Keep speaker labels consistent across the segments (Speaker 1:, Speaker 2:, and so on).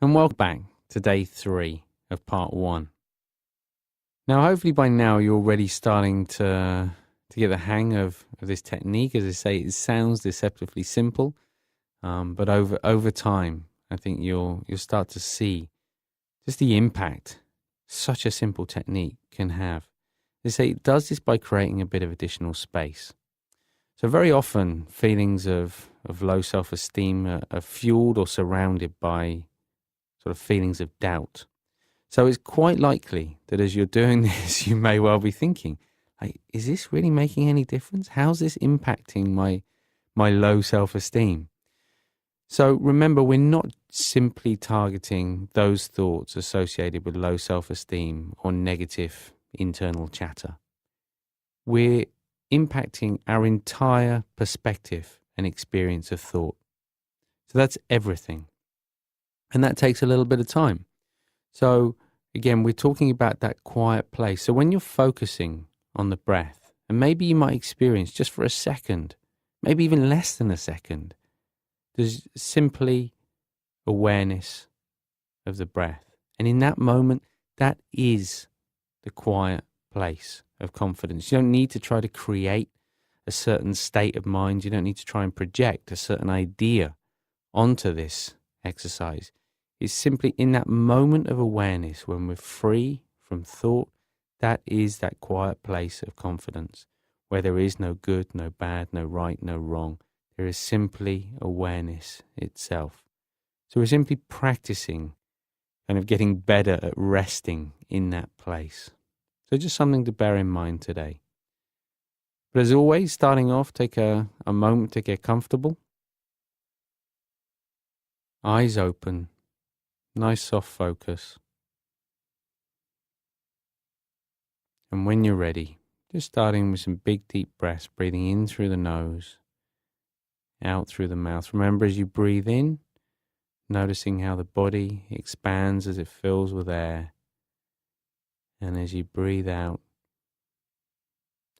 Speaker 1: and welcome back to day 3 of part 1. Now, hopefully by now you're already starting to get the hang of this technique. As I say, it sounds deceptively simple, but over time, I think you'll start to see just the impact such a simple technique can have. They say it does this by creating a bit of additional space. So very often, feelings of low self-esteem are fueled or surrounded by sort of feelings of doubt. So it's quite likely that as you're doing this, you may well be thinking, like, is this really making any difference? How's this impacting my low self-esteem? So remember, we're not simply targeting those thoughts associated with low self-esteem or negative internal chatter. We're impacting our entire perspective and experience of thought. So that's everything. And that takes a little bit of time. So again, we're talking about that quiet place. So when you're focusing on the breath, and maybe you might experience just for a second, maybe even less than a second, there's simply awareness of the breath. And in that moment, that is the quiet place of confidence. You don't need to try to create a certain state of mind. You don't need to try and project a certain idea onto this exercise. It's simply in that moment of awareness when we're free from thought, that is that quiet place of confidence where there is no good, no bad, no right, no wrong. There is simply awareness itself. So we're simply practicing kind of getting better at resting in that place. So just something to bear in mind today. But as always, starting off, take a moment to get comfortable. Eyes open. Nice soft focus. And when you're ready, just starting with some big deep breaths, breathing in through the nose, out through the mouth. Remember, as you breathe in, noticing how the body expands as it fills with air. And as you breathe out,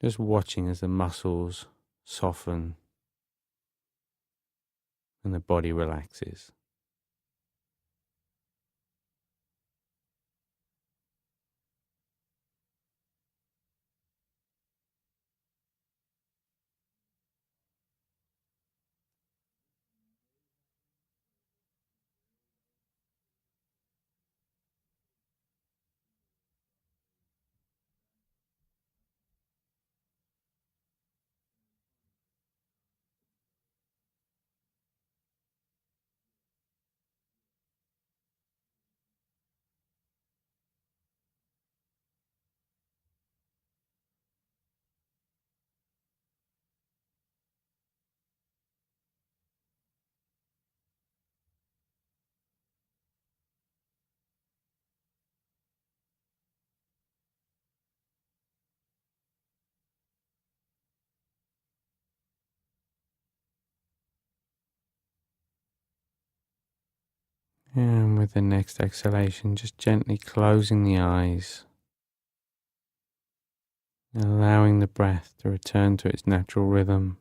Speaker 1: just watching as the muscles soften and the body relaxes. And with the next exhalation, just gently closing the eyes, allowing the breath to return to its natural rhythm.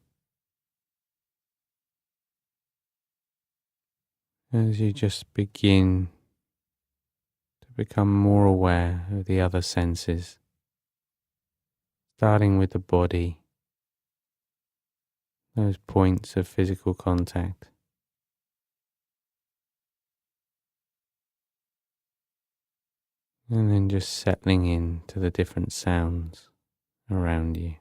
Speaker 1: As you just begin to become more aware of the other senses, starting with the body, those points of physical contact. And then just settling in to the different sounds around you.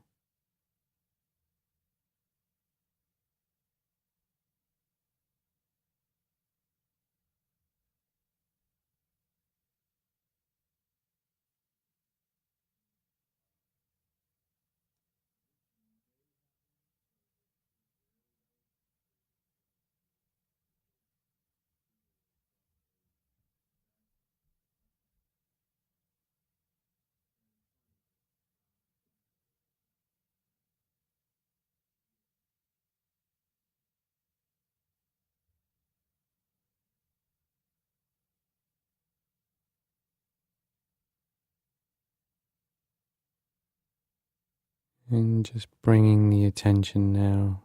Speaker 1: And just bringing the attention now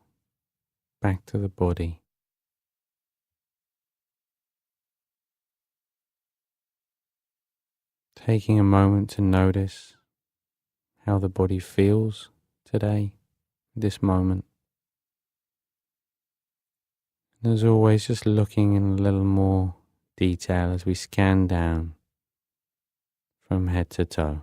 Speaker 1: back to the body. taking a moment to notice how the body feels today, this moment. And as always, just looking in a little more detail as we scan down from head to toe.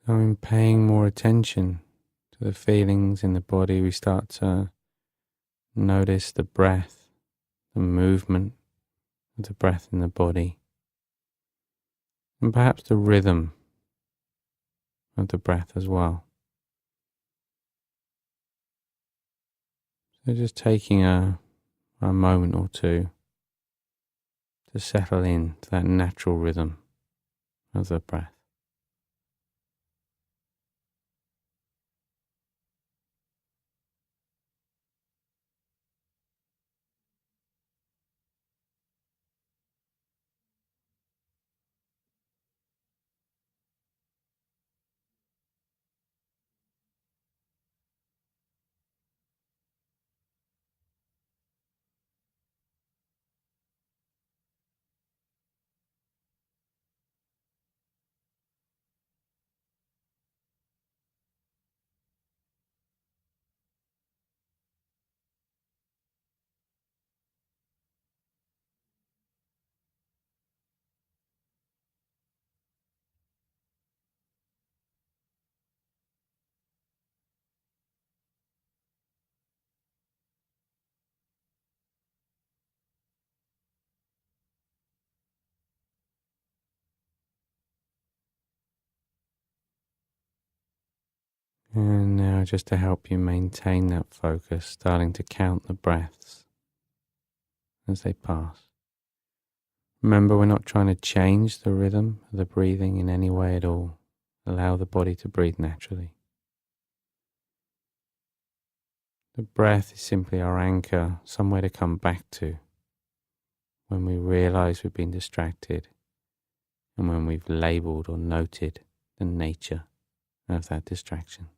Speaker 1: So in paying more attention to the feelings in the body, we start to notice the breath, the movement of the breath in the body, and perhaps the rhythm of the breath as well. So just taking a moment or two to settle in to that natural rhythm of the breath. And now, just to help you maintain that focus, starting to count the breaths as they pass. Remember, we're not trying to change the rhythm of the breathing in any way at all. Allow the body to breathe naturally. The breath is simply our anchor, somewhere to come back to when we realize we've been distracted and when we've labeled or noted the nature of that distraction.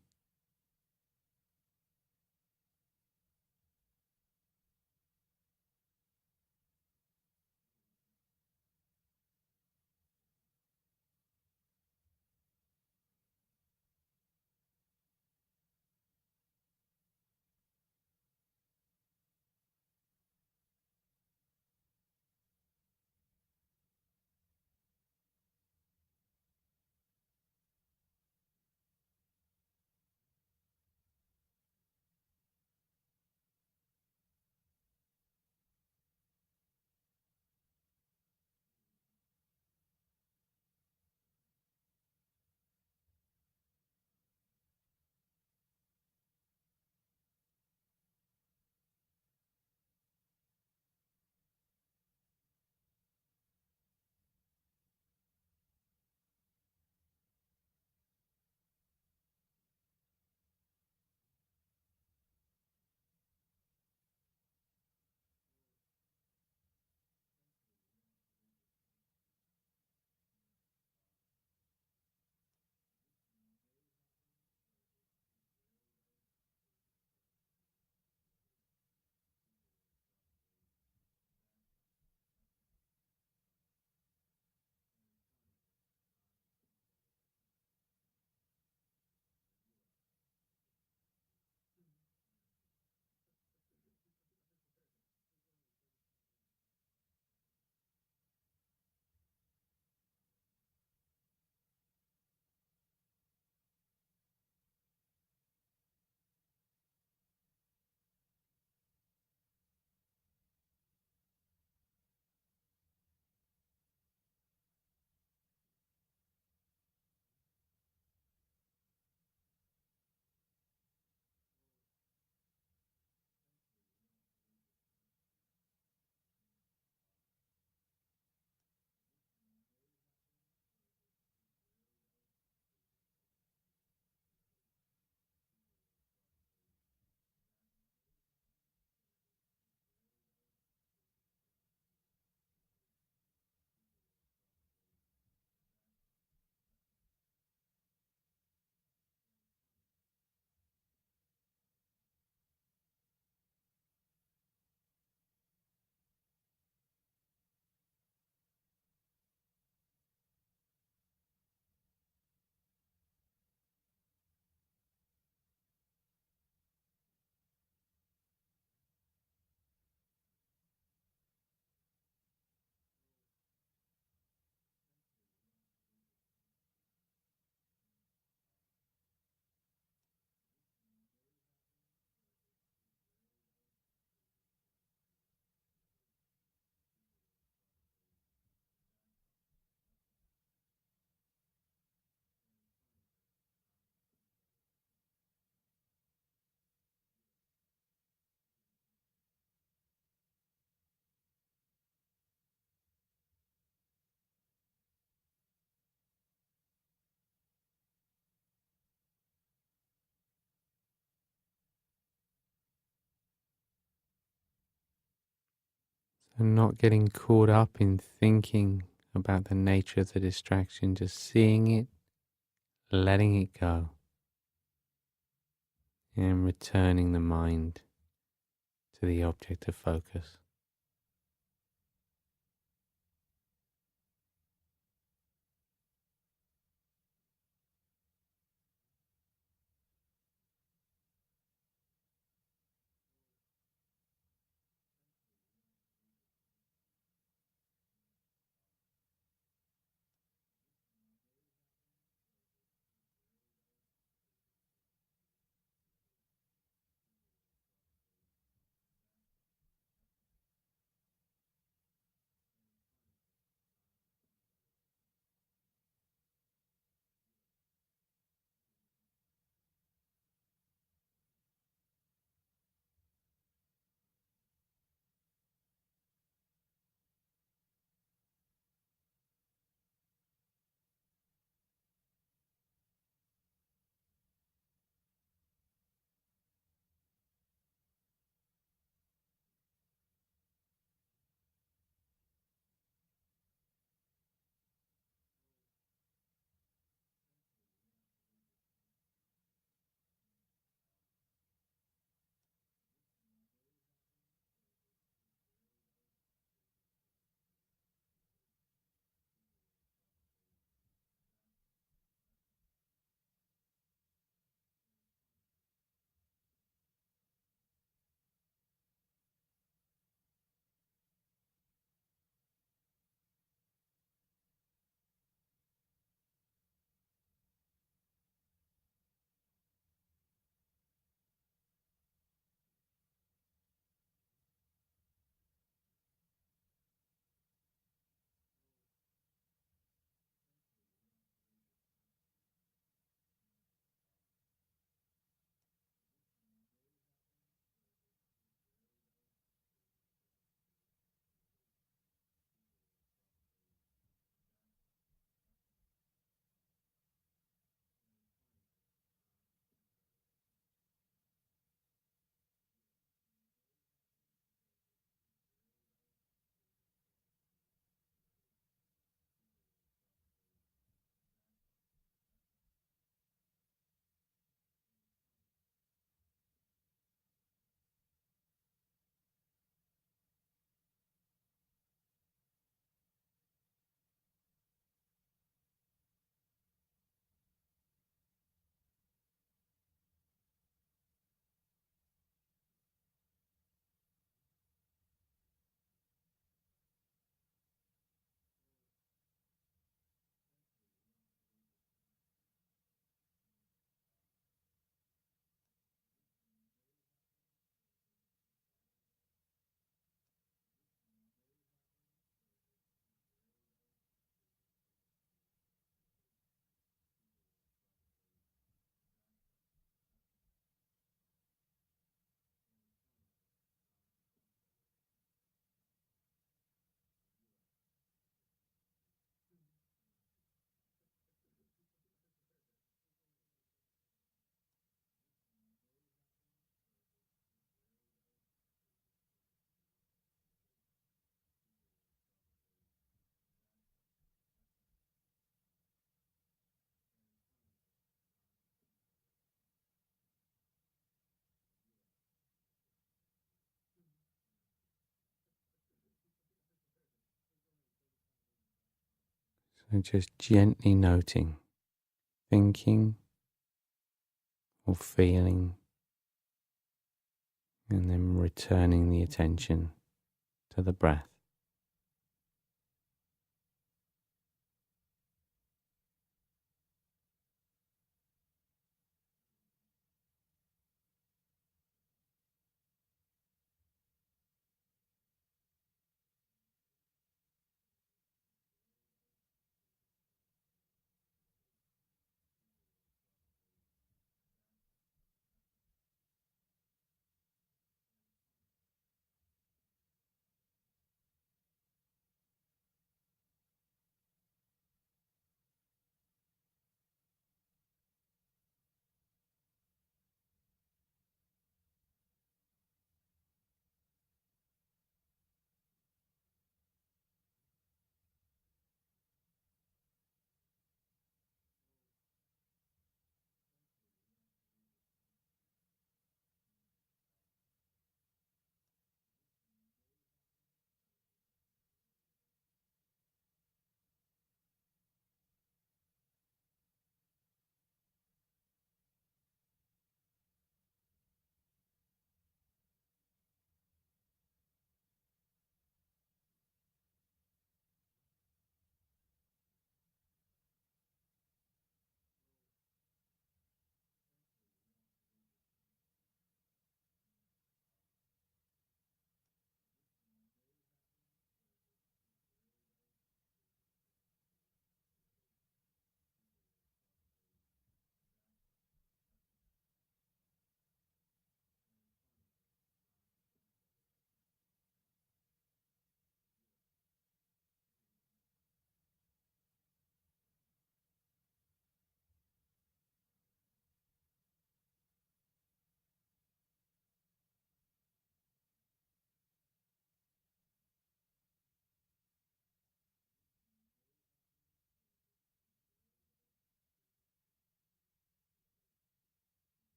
Speaker 1: So not getting caught up in thinking about the nature of the distraction, just seeing it, letting it go, and returning the mind to the object of focus. So just gently noting, thinking or feeling, and then returning the attention to the breath.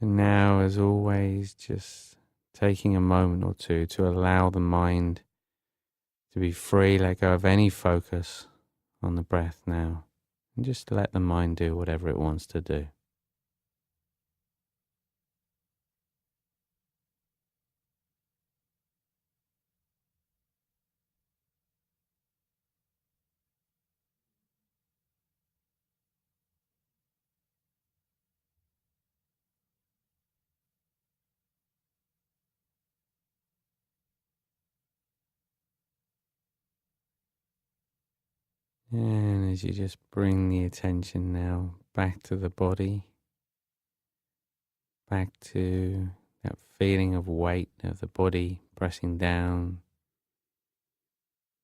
Speaker 1: So now, as always, just taking a moment or two to allow the mind to be free, let go of any focus on the breath now, and just let the mind do whatever it wants to do. And as you just bring the attention now back to the body, back to that feeling of weight of the body pressing down,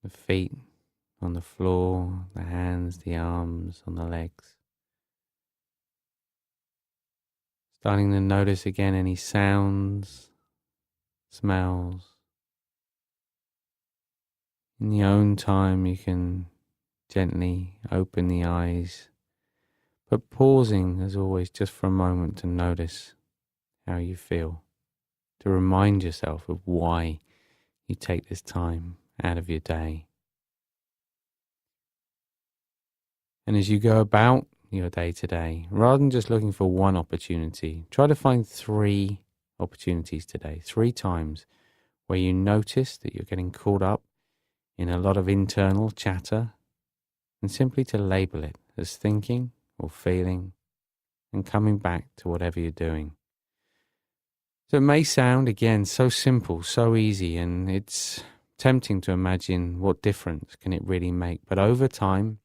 Speaker 1: the feet on the floor, the hands, the arms on the legs. Starting to notice again any sounds, smells. In your own time you can gently open the eyes, but pausing as always just for a moment to notice how you feel, to remind yourself of why you take this time out of your day. And as you go about your day today, rather than just looking for one opportunity, try to find 3 opportunities today, 3 times where you notice that you're getting caught up in a lot of internal chatter, and simply to label it as thinking or feeling and coming back to whatever you're doing. So it may sound, again, so simple, so easy, and it's tempting to imagine what difference can it really make. But over time,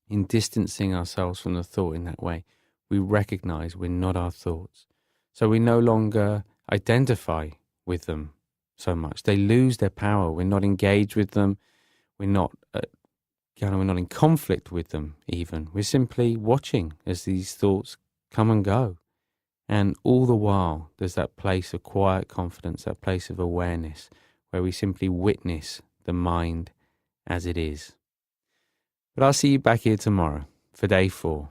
Speaker 1: in distancing ourselves from the thought in that way, we recognize we're not our thoughts. So we no longer identify with them so much. They lose their power. We're not engaged with them. We're not we're not in conflict with them even. We're simply watching as these thoughts come and go. And all the while, there's that place of quiet confidence, that place of awareness, where we simply witness the mind as it is. But I'll see you back here tomorrow for day 4.